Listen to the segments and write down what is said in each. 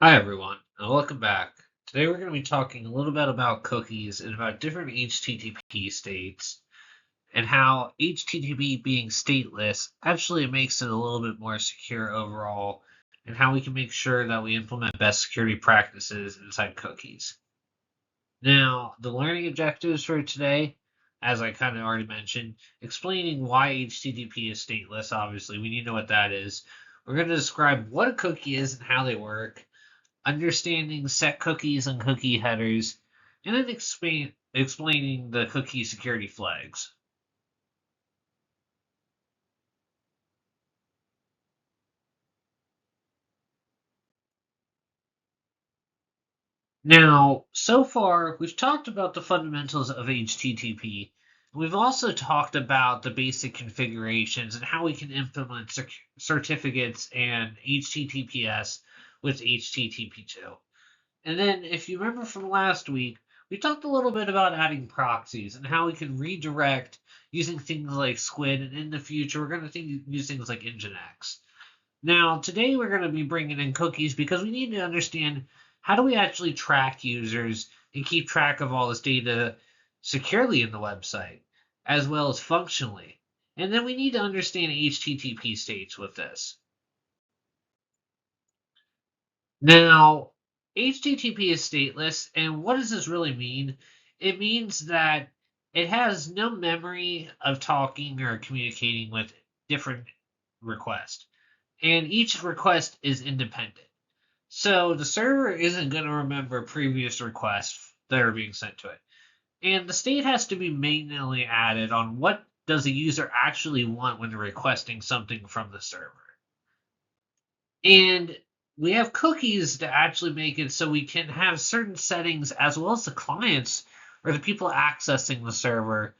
Hi, everyone, and welcome back. Today, we're going to be talking a little bit about cookies and about different HTTP states and how HTTP being stateless actually makes it a little bit more secure overall, and how we can make sure that we implement best security practices inside cookies. Now, the learning objectives for today, as I kind of already mentioned, explaining why HTTP is stateless. Obviously, we need to know what that is. We're going to describe what a cookie is and how they work, understanding set cookies and cookie headers, and then explaining the cookie security flags. Now, so far, we've talked about the fundamentals of HTTP. We've also talked about the basic configurations and how we can implement certificates and HTTPS with HTTP2. And then, if you remember from last week, we talked a little bit about adding proxies and how we can redirect using things like Squid, and in the future, we're going to use things like Nginx. Now, today we're going to be bringing in cookies because we need to understand how do we actually track users and keep track of all this data securely in the website, as well as functionally. And then we need to understand HTTP states with this. Now, HTTP is stateless, and what does this really mean? It means that it has no memory of talking or communicating with different requests, and each request is independent. So the server isn't going to remember previous requests that are being sent to it. And the state has to be manually added on what does the user actually want when they're requesting something from the server. And we have cookies to actually make it so we can have certain settings as well as the clients or the people accessing the server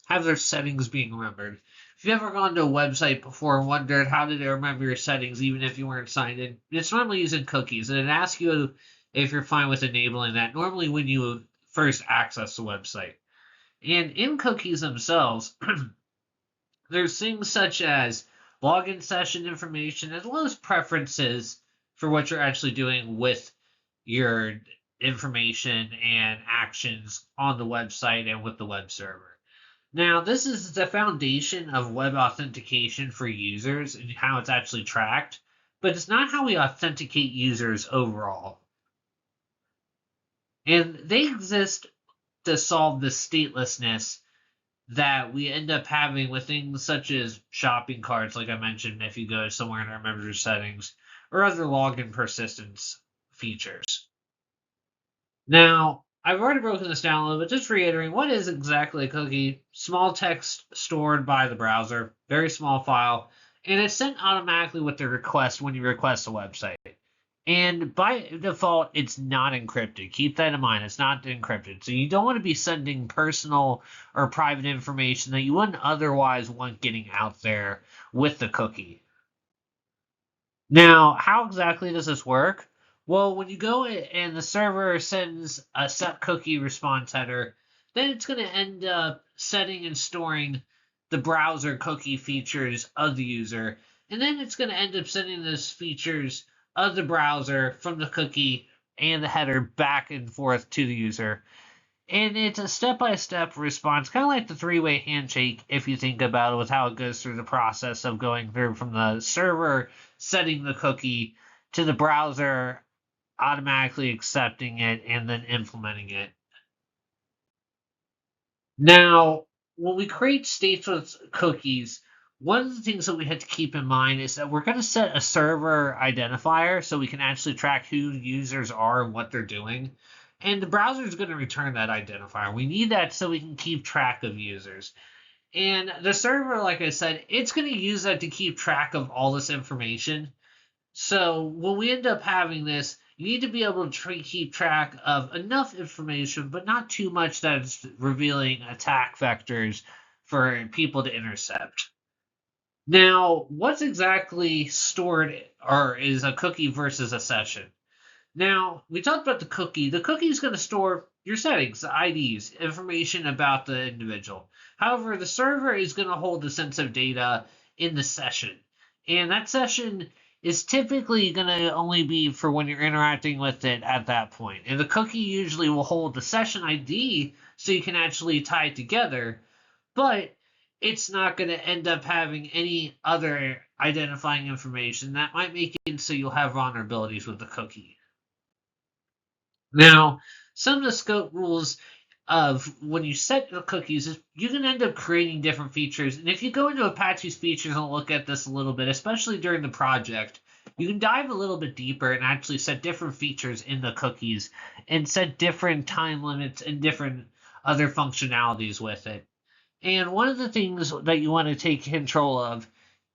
have their settings being remembered. If you've ever gone to a website before and wondered how did it remember your settings even if you weren't signed in, it's normally using cookies, and it asks you if you're fine with enabling that normally when you first access the website. And in cookies themselves, there's things such as login session information as well as preferences for what you're actually doing with your information and actions on the website and with the web server. Now, this is the foundation of web authentication for users and how it's actually tracked, but it's not how we authenticate users overall. And they exist to solve the statelessness that we end up having with things such as shopping carts, like I mentioned, if you go somewhere and remember your settings, or other login persistence features. Now, I've already broken this down a little bit, just reiterating what is exactly a cookie? Small text stored by the browser, very small file, and it's sent automatically with the request when you request a website. And by default, it's not encrypted. Keep that in mind. It's not encrypted. So you don't want to be sending personal or private information that you wouldn't otherwise want getting out there with the cookie. Now, how exactly does this work? Well, when you go and the server sends a set cookie response header, then it's going to end up setting and storing the browser cookie features of the user. And then it's going to end up sending those features of the browser from the cookie and the header back and forth to the user. And it's a step by step response, kind of like the three-way handshake, if you think about it, with how it goes through the process of going through from the server setting the cookie to the browser automatically accepting it and then implementing it. Now, when we create states with cookies, one of the things that we have to keep in mind is that we're going to set a server identifier so we can actually track who users are and what they're doing. And the browser is going to return that identifier. We need that so we can keep track of users. And the server, like I said, it's going to use that to keep track of all this information. So when we end up having this, you need to be able to keep track of enough information, but not too much that it's revealing attack vectors for people to intercept. Now, what's exactly stored or is a cookie versus a session? Now, we talked about the cookie. The cookie is going to store your settings, the IDs, information about the individual. However, the server is going to hold the sensitive data in the session. And that session is typically going to only be for when you're interacting with it at that point. And the cookie usually will hold the session ID so you can actually tie it together, but it's not going to end up having any other identifying information that might make it so you'll have vulnerabilities with the cookie. Now, some of the scope rules of when you set the cookies is you can end up creating different features. And if you go into Apache's features and look at this a little bit, especially during the project, you can dive a little bit deeper and actually set different features in the cookies and set different time limits and different other functionalities with it. And one of the things that you want to take control of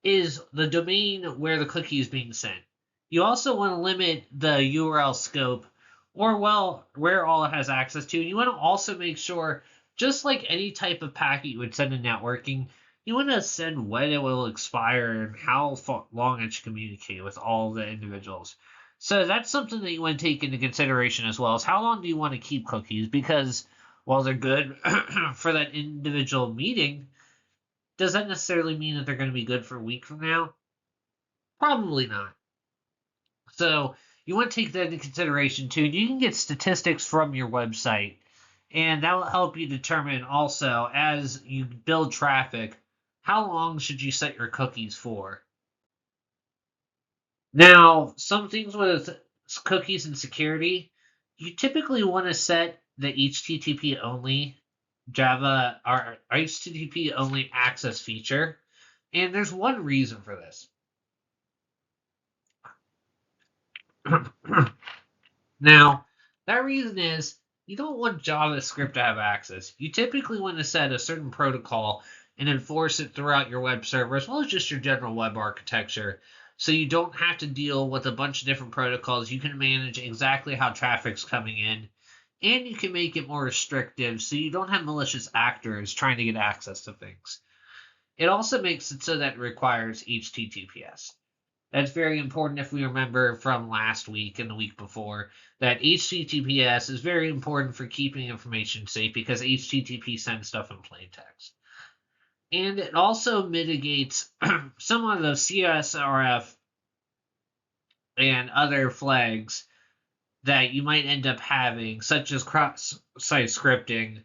is the domain where the cookie is being sent. You also want to limit the URL scope or, well, where all it has access to. And you want to also make sure, just like any type of packet you would send in networking, you want to send when it will expire and how long it should communicate with all the individuals. So that's something that you want to take into consideration as well, is how long do you want to keep cookies? Because while they're good for that individual meeting, does that necessarily mean that they're going to be good for a week from now? Probably not. So you want to take that into consideration too. You can get statistics from your website, and that will help you determine also, as you build traffic, how long should you set your cookies for. Now, some things with cookies and security, you typically want to set the HTTP only Java or HTTP only access feature. And there's one reason for this. Now, that reason is you don't want JavaScript to have access. You typically want to set a certain protocol and enforce it throughout your web server as well as just your general web architecture. So you don't have to deal with a bunch of different protocols. You can manage exactly how traffic's coming in, and you can make it more restrictive so you don't have malicious actors trying to get access to things. It also makes it so that it requires HTTPS. That's very important if we remember from last week and the week before that HTTPS is very important for keeping information safe because HTTP sends stuff in plain text. And it also mitigates some of the CSRF and other flags that you might end up having, such as cross-site scripting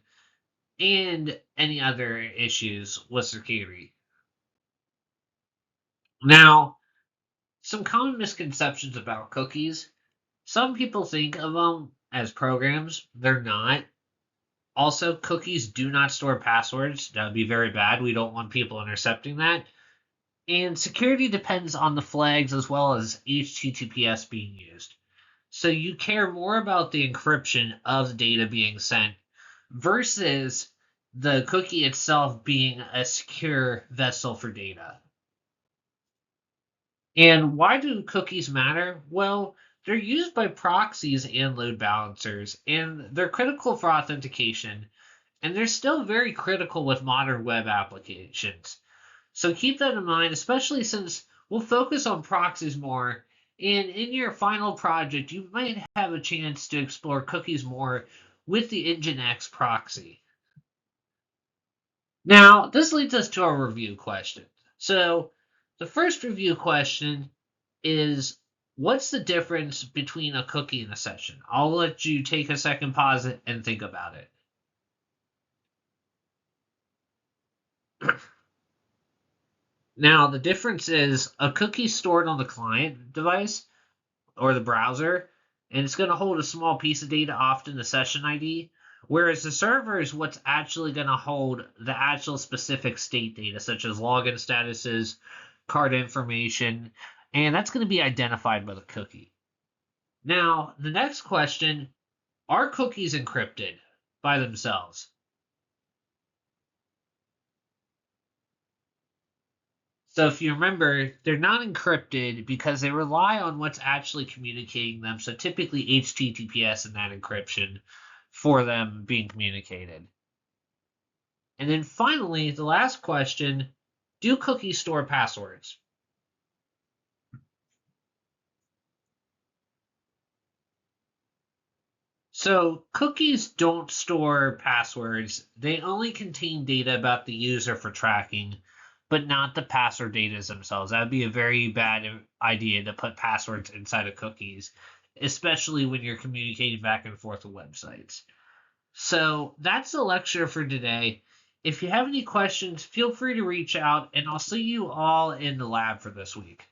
and any other issues with security. Now, some common misconceptions about cookies. Some people think of them as programs. They're not. Also, cookies do not store passwords. That would be very bad. We don't want people intercepting that. And security depends on the flags as well as HTTPS being used. So you care more about the encryption of data being sent versus the cookie itself being a secure vessel for data. And why do cookies matter? Well, they're used by proxies and load balancers, and they're critical for authentication, and they're still very critical with modern web applications. So keep that in mind, especially since we'll focus on proxies more. And in your final project, you might have a chance to explore cookies more with the Nginx proxy. Now, this leads us to our review question. So, the first review question is, what's the difference between a cookie and a session? I'll let you take a second, pause it, and think about it. Now, the difference is a cookie stored on the client device or the browser, and it's going to hold a small piece of data, often the session ID, whereas the server is what's actually going to hold the actual specific state data, such as login statuses, card information, and that's going to be identified by the cookie. Now, the next question, are cookies encrypted by themselves? So if you remember, they're not encrypted because they rely on what's actually communicating them. So typically HTTPS and that encryption for them being communicated. And then finally, the last question, do cookies store passwords? So cookies don't store passwords. They only contain data about the user for tracking, but not the password data themselves. That would be a very bad idea to put passwords inside of cookies, especially when you're communicating back and forth with websites. So that's the lecture for today. If you have any questions, feel free to reach out, and I'll see you all in the lab for this week.